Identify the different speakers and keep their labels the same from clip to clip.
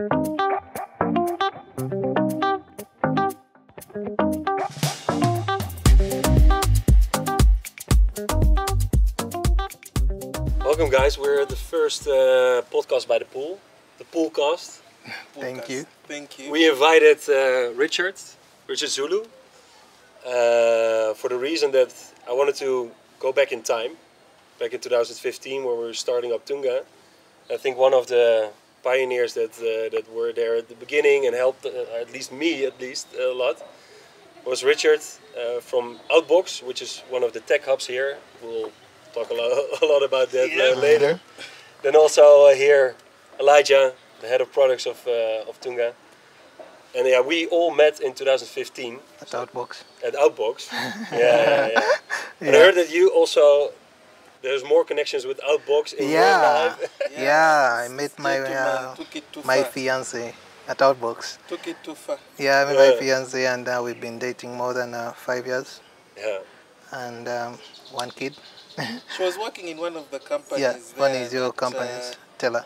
Speaker 1: Welcome, guys. We're at the first podcast by the pool, the Poolcast.
Speaker 2: Thank you.
Speaker 3: Thank you.
Speaker 1: We invited Richard Zulu, for the reason that I wanted to go back in time, back in 2015 when we were starting up Tunga. I think one of the pioneers that were there at the beginning and helped, at least me a lot, was Richard from Outbox, which is one of the tech hubs here. We'll talk a lot about that later. Then also here, Elijah, the head of products of Tunga. And yeah, we all met in 2015.
Speaker 2: At Outbox.
Speaker 1: At Outbox. yeah. And I heard that you also, there's more connections with Outbox in your life.
Speaker 2: I met my fiance at Outbox.
Speaker 3: Took it too far.
Speaker 2: Yeah, I met my fiance, and we've been dating more than 5 years.
Speaker 1: Yeah.
Speaker 2: And one kid.
Speaker 3: She was working in one of the companies.
Speaker 2: Yeah, one is your companies, Teller.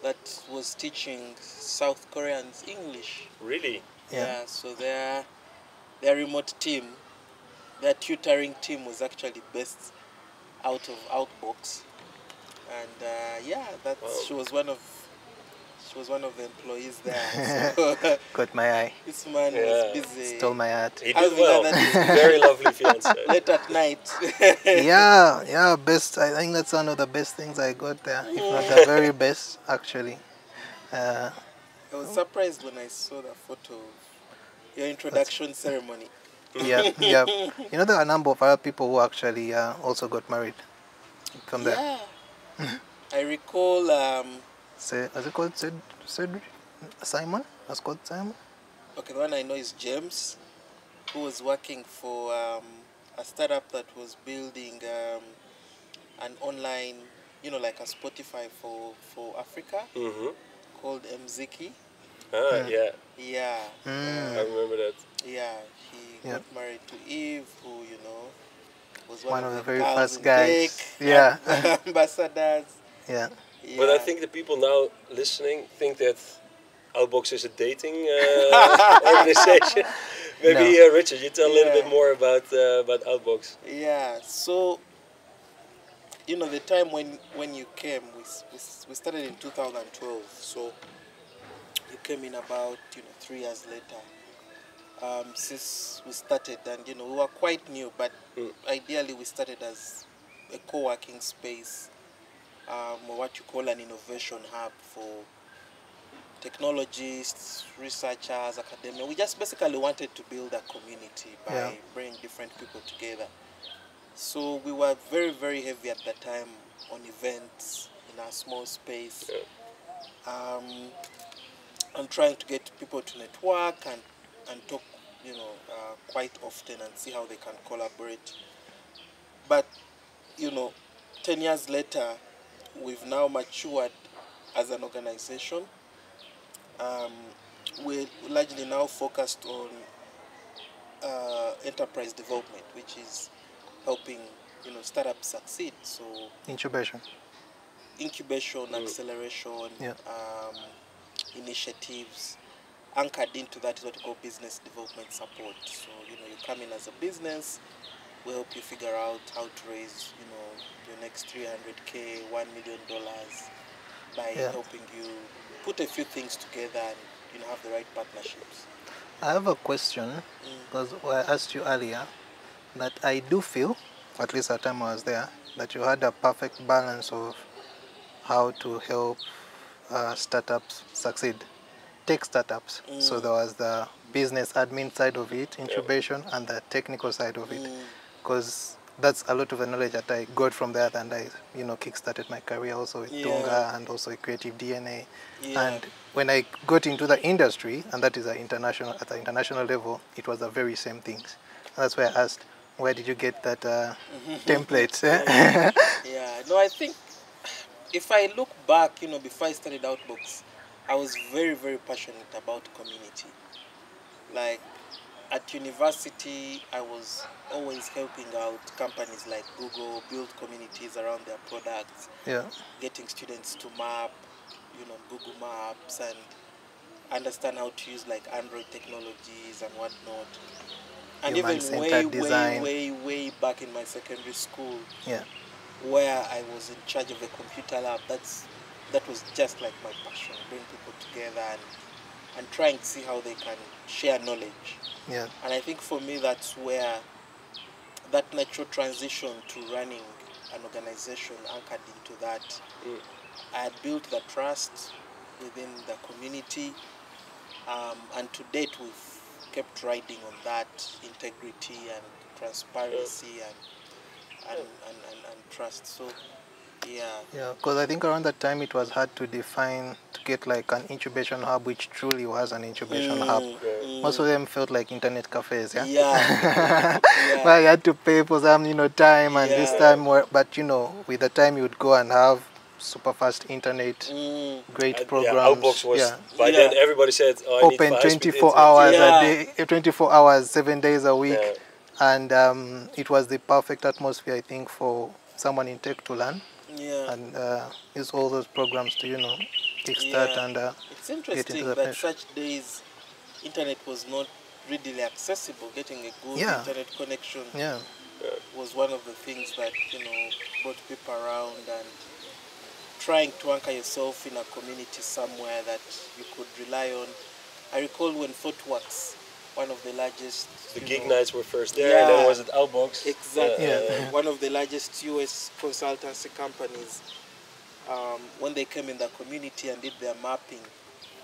Speaker 3: That was teaching South Koreans English.
Speaker 1: Really?
Speaker 3: Yeah, so their remote team, their tutoring team was actually based out of Outbox. And she was one of the employees there. So
Speaker 2: Caught my eye.
Speaker 3: this man was busy.
Speaker 2: Stole my heart.
Speaker 1: He did well. Very lovely fiance.
Speaker 3: Late at night.
Speaker 2: Best. I think that's one of the best things I got there, if not the very best, actually.
Speaker 3: I was surprised when I saw the photo of your introduction ceremony.
Speaker 2: Yeah. You know, there are a number of other people who actually also got married from there.
Speaker 3: Yeah. I recall...
Speaker 2: was it called Cedric? Simon? Was called Simon?
Speaker 3: Okay, the one I know is James, who was working for a startup that was building an online, like a Spotify for Africa, called Mziki. Yeah.
Speaker 1: I remember that.
Speaker 3: Yeah, he got married to Eve, who, was
Speaker 2: one of the very
Speaker 3: cows
Speaker 2: first
Speaker 3: and
Speaker 2: guys.
Speaker 3: cake ambassadors.
Speaker 2: Yeah.
Speaker 1: But I think the people now listening think that Outbox is a dating organization. Maybe Richard, you tell a little bit more about Outbox.
Speaker 3: Yeah, so the time when you came, we started in 2012. So you came in about 3 years later. Since we started, and we were quite new, but ideally we started as a co-working space. Or what you call an innovation hub for technologists, researchers, academia. We just basically wanted to build a community by bringing different people together. So we were very, very heavy at that time on events in our small space. And trying to get people to network and talk, quite often and see how they can collaborate. But, 10 years later, we've now matured as an organization. We're largely now focused on enterprise development, which is helping startups succeed. So
Speaker 2: incubation,
Speaker 3: acceleration, initiatives. Anchored into that is what we call business development support. So you come in as a business. We help you figure out how to raise, your next $300K, $1 million by helping you put a few things together and, have the right partnerships.
Speaker 2: I have a question, because I asked you earlier that I do feel, at least at the time I was there, that you had a perfect balance of how to help startups succeed, tech startups. So there was the business admin side of it, incubation, and the technical side of it. Because that's a lot of the knowledge that I got from that, and I, kickstarted my career also with Tunga and also with Creative DNA. And when I got into the industry, and that is at the international level, it was the very same things. And that's why I asked, where did you get that template?
Speaker 3: I think if I look back, before I started Outbox, I was very, very passionate about community. Like, at university, I was always helping out companies like Google build communities around their products, getting students to map, Google Maps, and understand how to use like Android technologies and whatnot. And even way,
Speaker 2: Human-centered design.
Speaker 3: way back in my secondary school,
Speaker 2: Yeah.
Speaker 3: where I was in charge of the computer lab, that was just like my passion, bring people together and trying to see how they can share knowledge.
Speaker 2: Yeah.
Speaker 3: And I think for me that's where that natural transition to running an organization anchored into that. I had built the trust within the community, and to date we've kept riding on that integrity and transparency and trust. So yeah.
Speaker 2: Yeah, because I think around that time it was hard to define, to get like an incubation hub which truly was an incubation hub. Most of them felt like internet cafes, yeah?
Speaker 3: Yeah.
Speaker 2: Well, you had to pay for some, time, and this
Speaker 3: Yeah.
Speaker 2: time, but with the time you would go and have super fast internet, great programs.
Speaker 1: Outbox was, by then everybody said, oh, I
Speaker 2: open
Speaker 1: need
Speaker 2: 24 hours
Speaker 3: Yeah.
Speaker 2: a day, 24 hours, 7 days a week.
Speaker 1: Yeah.
Speaker 2: And it was the perfect atmosphere, I think, for someone in tech to learn.
Speaker 3: Yeah.
Speaker 2: And use all those programs to, kickstart and
Speaker 3: it's
Speaker 2: get into
Speaker 3: interesting
Speaker 2: the
Speaker 3: that
Speaker 2: page.
Speaker 3: such days internet was not readily accessible. Getting a good internet connection was one of the things that brought people around, and trying to anchor yourself in a community somewhere that you could rely on. I recall when ThoughtWorks, one of the largest...
Speaker 1: The gig nights were first there, and then was it Outbox?
Speaker 3: Exactly. One of the largest US consultancy companies, when they came in the community and did their mapping,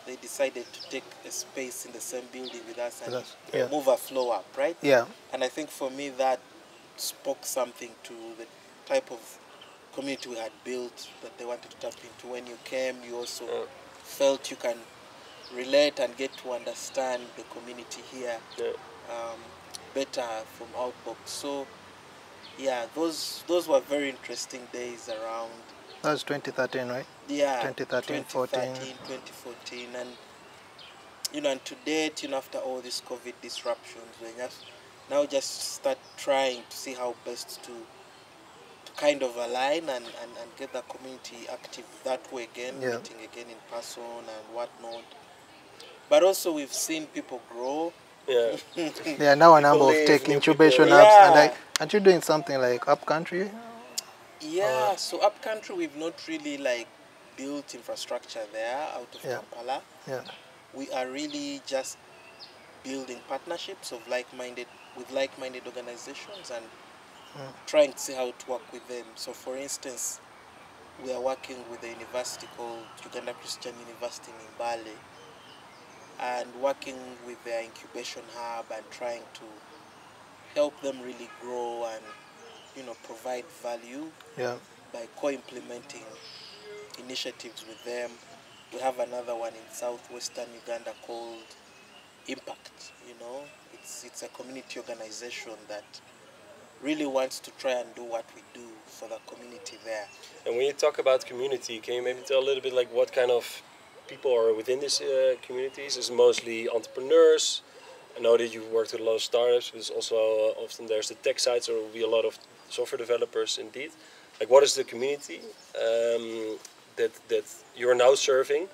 Speaker 3: they decided to take a space in the same building with us and move a floor up, right?
Speaker 2: Yeah.
Speaker 3: And I think for me that spoke something to the type of community we had built that they wanted to tap into. When you came, you also felt you can relate and get to understand the community here better from Outbox. So yeah, those were very interesting days around.
Speaker 2: That was 2013, right?
Speaker 3: Yeah,
Speaker 2: 2013,
Speaker 3: 2014, and and to date, after all these COVID disruptions, we now just start trying to see how best to kind of align and get the community active that way again, meeting again in person and whatnot. But also we've seen people grow.
Speaker 1: Yeah.
Speaker 2: There are now a number of tech incubation hubs, and aren't you doing something like Upcountry?
Speaker 3: Yeah, so Upcountry we've not really built infrastructure there out of Kampala.
Speaker 2: Yeah.
Speaker 3: We are really just building partnerships with like-minded organizations and trying to see how to work with them. So for instance, we are working with a university called Uganda Christian University in Mbale, and working with their incubation hub and trying to help them really grow and provide value by co-implementing initiatives with them. We have another one in southwestern Uganda called Impact. It's a community organization that really wants to try and do what we do for the community there.
Speaker 1: And when you talk about community, can you maybe tell a little bit what kind of people are within these communities? Is it mostly entrepreneurs? I know that you've worked with a lot of startups, but it's also often there's the tech side, so there will be a lot of software developers indeed. What is the community that you're now serving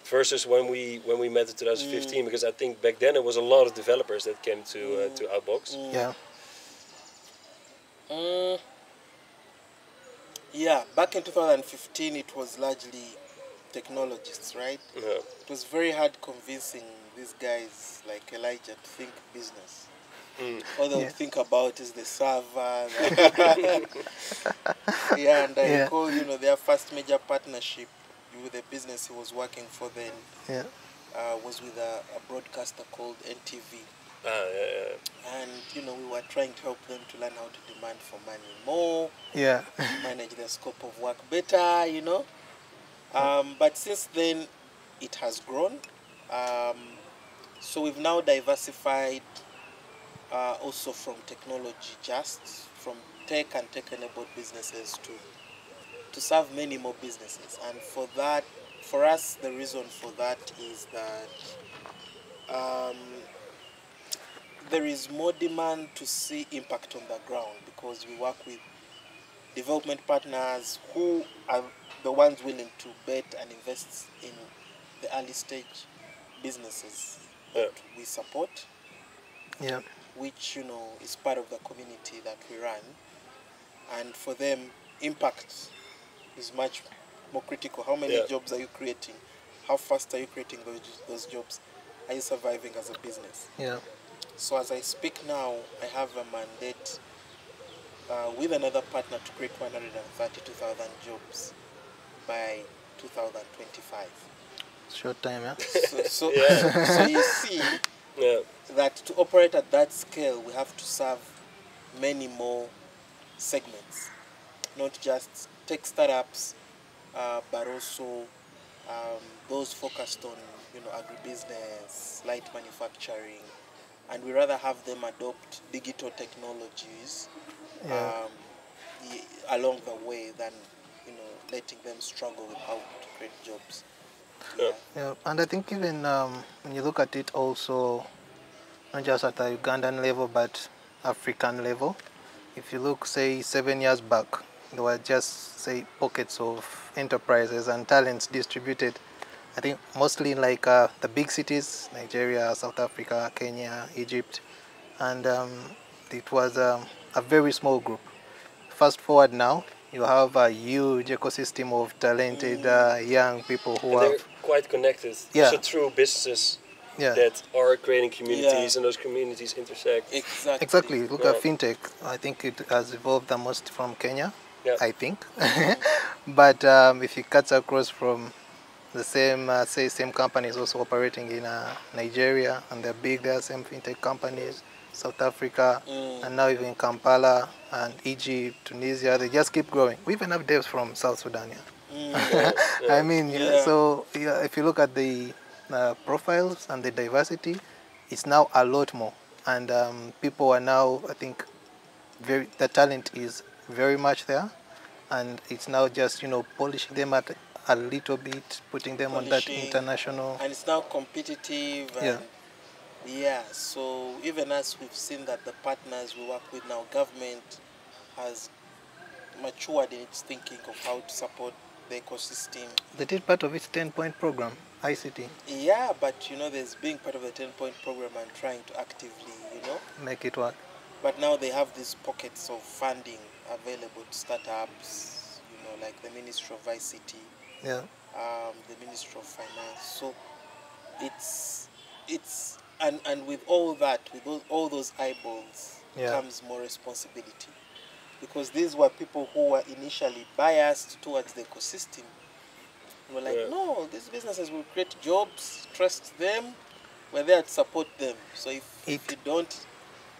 Speaker 1: versus when we met in 2015? Because I think back then it was a lot of developers that came to Outbox.
Speaker 3: Yeah, back in 2015 it was largely technologists, right?
Speaker 1: Yeah.
Speaker 3: It was very hard convincing these guys like Elijah to think business. All they would think about is the server. And I recall, their first major partnership with a business he was working for then was with a broadcaster called NTV. And we were trying to help them to learn how to demand for money more, manage their scope of work better, but since then it has grown. So we've now diversified also from technology, just from tech and tech-enabled businesses to serve many more businesses. And for us, the reason for that is that there is more demand to see impact on the ground, because we work with development partners who are the ones willing to bet and invest in the early stage businesses that we support,
Speaker 2: Yeah.
Speaker 3: which is part of the community that we run, and for them, impact is much more critical. How many jobs are you creating? How fast are you creating those jobs? Are you surviving as a business?
Speaker 2: Yeah.
Speaker 3: So as I speak now, I have a mandate with another partner to create 132,000 jobs by 2025.
Speaker 2: Short time, yeah.
Speaker 3: So you see that to operate at that scale, we have to serve many more segments, not just tech startups, but also those focused on agribusiness, light manufacturing, and we rather have them adopt digital technologies along the way than letting them struggle with how to create jobs.
Speaker 2: Yeah, and I think even when you look at it also, not just at the Ugandan level, but African level, if you look, say, 7 years back, there were just, say, pockets of enterprises and talents distributed, I think mostly in like the big cities, Nigeria, South Africa, Kenya, Egypt, and it was a very small group. Fast forward now, you have a huge ecosystem of talented young people who
Speaker 1: they're quite connected.
Speaker 2: Yeah.
Speaker 1: So through businesses that are creating communities, and those communities intersect.
Speaker 3: Exactly.
Speaker 2: Look at fintech. I think it has evolved the most from Kenya. I think. But if it cuts across from the same, same companies also operating in Nigeria, and they're big, there are same fintech companies, South Africa, and now even Kampala and Egypt, Tunisia, they just keep growing. We even have devs from South Sudan. I mean, so if you look at the profiles and the diversity, it's now a lot more. And people are now, I think, the talent is very much there. And it's now just, polishing them at a little bit, putting them on that international.
Speaker 3: And it's now competitive. So even as we've seen that the partners we work with now, government has matured in its thinking of how to support the ecosystem.
Speaker 2: They did part of its 10-point program, ICT.
Speaker 3: Yeah, but there's being part of the 10-point program and trying to actively,
Speaker 2: make it work.
Speaker 3: But now they have these pockets of funding available to startups, like the Ministry of ICT, the Ministry of Finance. So it's and with all that, with all those eyeballs, comes more responsibility. Because these were people who were initially biased towards the ecosystem. We're like, no, these businesses will create jobs, trust them, we're there to support them. So if you don't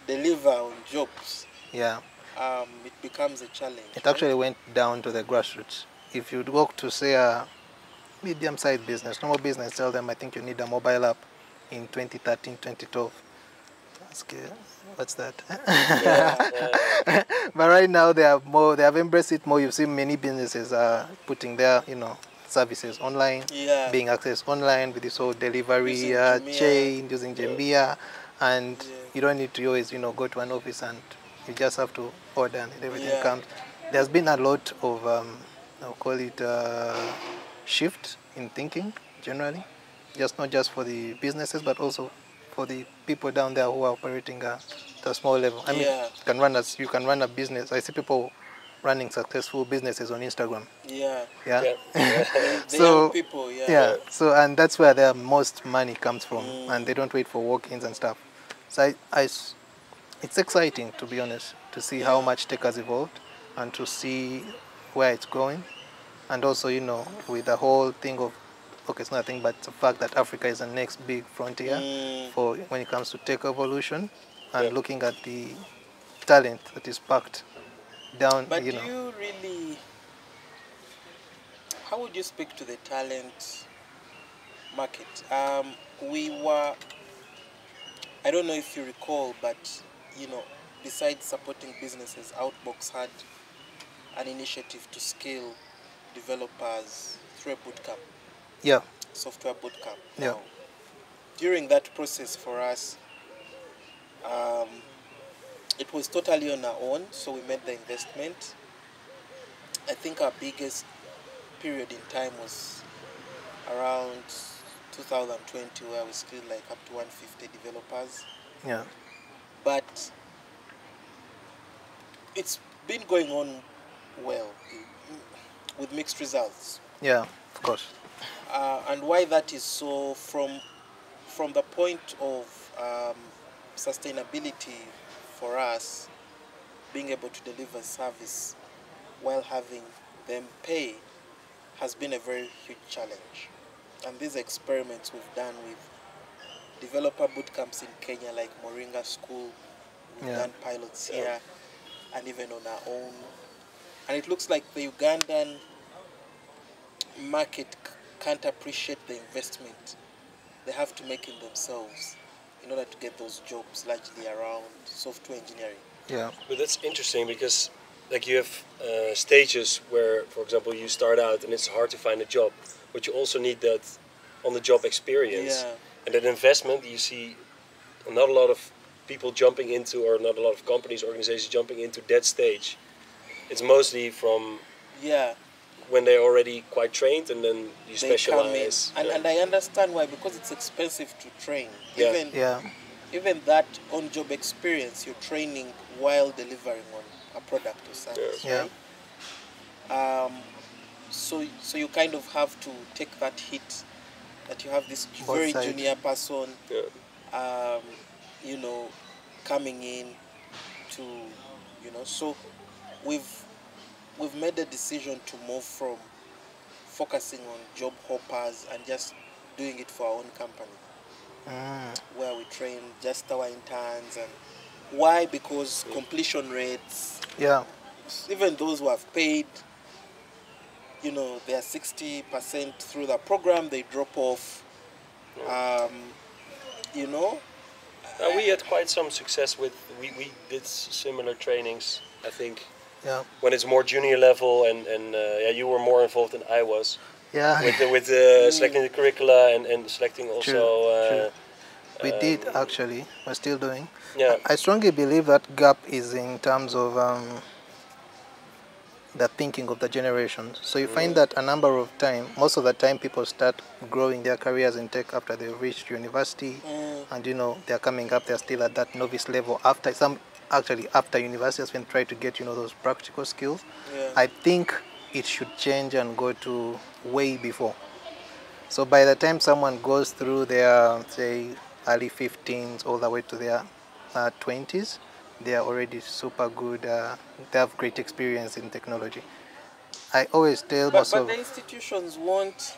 Speaker 3: deliver on jobs, it becomes a challenge.
Speaker 2: It actually went down to the grassroots. If you walk to, say, a medium-sized business, normal business, tell them, I think you need a mobile app in 2013, 2012. What's that? But right now they have embraced it more. You've seen many businesses putting their, services online, being accessed online with this whole delivery chain, using Jumia, and you don't need to always, go to an office, and you just have to order and everything comes. There's been a lot of, I'll call it shift in thinking generally, not just for the businesses, but also for the people down there who are operating at a small level. I mean, you can run a business. I see people running successful businesses on Instagram.
Speaker 3: So people,
Speaker 2: So and that's where their most money comes from, and they don't wait for walk-ins and stuff. So it's exciting, to be honest, to see how much tech has evolved and to see where it's going, and also with the whole thing of it's nothing but the fact that Africa is the next big frontier for when it comes to tech evolution, and looking at the talent that is packed down.
Speaker 3: But do you really? How would you speak to the talent market? We were. I don't know if you recall, but besides supporting businesses, Outbox had an initiative to scale developers through a bootcamp. Software bootcamp. Now, during that process for us, it was totally on our own, so we made the investment. I think our biggest period in time was around 2020 where we skilled like up to 150 developers.
Speaker 2: Yeah.
Speaker 3: But it's been going on well with mixed results.
Speaker 2: Yeah, of course.
Speaker 3: And why that is so, from the point of sustainability for us, being able to deliver service while having them pay has been a very huge challenge. And these experiments we've done with developer boot camps in Kenya, like Moringa School, we've done pilots here, and even on our own. And it looks like the Ugandan market can't appreciate the investment they have to make in themselves in order to get those jobs largely around software engineering.
Speaker 2: Yeah.
Speaker 1: But that's interesting because like you have stages where, for example, you start out and it's hard to find a job, but you also need that on-the-job experience.
Speaker 3: Yeah.
Speaker 1: And that investment, you see not a lot of people jumping into, or not a lot of companies, organizations jumping into that stage. It's mostly from when they're already quite trained, and then you specialize.
Speaker 3: And I understand why, because it's expensive to train.
Speaker 1: Yeah.
Speaker 3: Even that on-job experience, you're training while delivering on a product or service, right? So you kind of have to take that hit that you have this very junior person, you know, coming in to, you know. So we've made a decision to move from focusing on job hoppers and just doing it for our own company, where we train just our interns. And why? Because completion rates, even those who have paid, you know, they are 60% through the program, they drop off. You know,
Speaker 1: we had quite some success with, we did similar trainings, I think.
Speaker 2: Yeah.
Speaker 1: When it's more junior level, and you were more involved than I was.
Speaker 2: Yeah.
Speaker 1: With selecting the curricula and selecting also.
Speaker 2: True. We did actually. We're still doing.
Speaker 1: Yeah.
Speaker 2: I strongly believe that gap is in terms of the thinking of the generations. So you find that a number of time, most of the time, people start growing their careers in tech after they've reached university, and you know they're coming up. They're still at that novice level. After after university has been trying to get, you know, those practical skills. I think it should change and go to way before. So by the time someone goes through their, say, early 15s all the way to their 20s, they are already super good. They have great experience in technology. I always tell myself...
Speaker 3: But the institutions won't...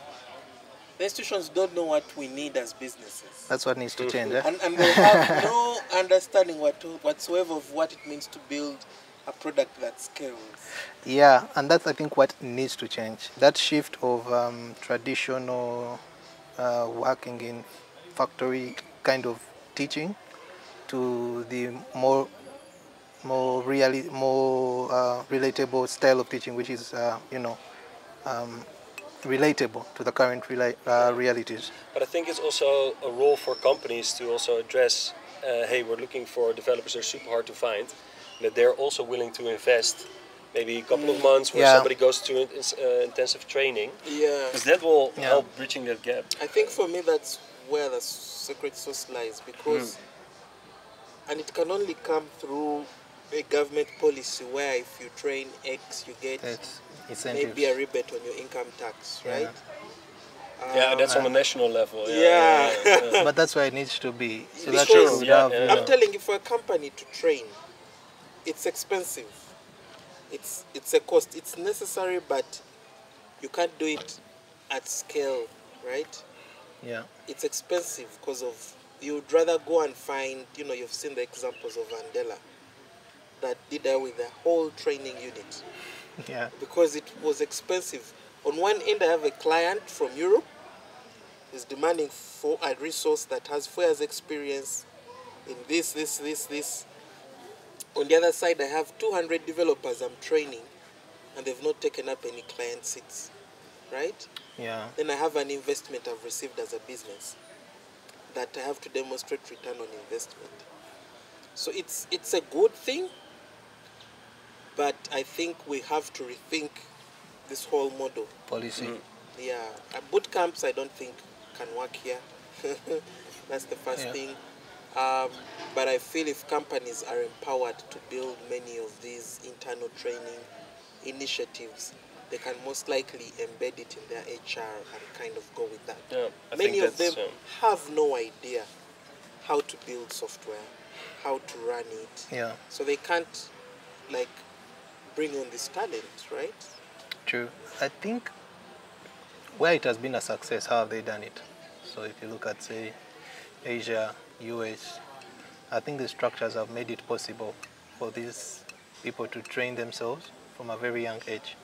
Speaker 3: The institutions don't know what we need as businesses.
Speaker 2: That's what needs to change, eh?
Speaker 3: And they have no understanding whatsoever of what it means to build a product that scales.
Speaker 2: Yeah, and that's, I think, what needs to change. That shift of traditional working in factory kind of teaching to the more relatable style of teaching, which is, relatable to the current realities.
Speaker 1: But I think it's also a role for companies to also address, hey, we're looking for developers that are super hard to find, that they're also willing to invest maybe a couple of months where somebody goes to intensive training. Yeah. Because that will help bridging that gap.
Speaker 3: I think for me that's where the secret sauce lies, because, and it can only come through a government policy where if you train X, you get maybe a rebate on your income tax, right?
Speaker 1: Yeah, that's on the national level.
Speaker 2: But that's where it needs to be. So
Speaker 3: because
Speaker 2: that
Speaker 3: I'm telling you, for a company to train, it's expensive. It's a cost. It's necessary, but you can't do it at scale, right?
Speaker 2: Yeah.
Speaker 3: It's expensive because of, you'd rather go and find, you know, you've seen the examples of Mandela that did that with the whole training unit.
Speaker 2: Yeah.
Speaker 3: Because it was expensive. On one end, I have a client from Europe who's demanding for a resource that has 4 years experience in this. On the other side, I have 200 developers I'm training, and they've not taken up any client seats, right?
Speaker 2: Yeah.
Speaker 3: Then I have an investment I've received as a business that I have to demonstrate return on investment. So it's a good thing, but I think we have to rethink this whole model.
Speaker 2: Policy.
Speaker 3: Yeah, boot camps I don't think can work here. That's the first
Speaker 2: Yeah.
Speaker 3: thing. But I feel if companies are empowered to build many of these internal training initiatives, they can most likely embed it in their HR and kind of go with that.
Speaker 1: Yeah, I
Speaker 3: Many
Speaker 1: think
Speaker 3: of them
Speaker 1: that's
Speaker 3: have no idea how to build software, how to run it.
Speaker 2: Yeah.
Speaker 3: So they can't like bring on this talent, right?
Speaker 2: True. I think where it has been a success, how have they done it? So if you look at, say, Asia, US, I think the structures have made it possible for these people to train themselves from a very young age.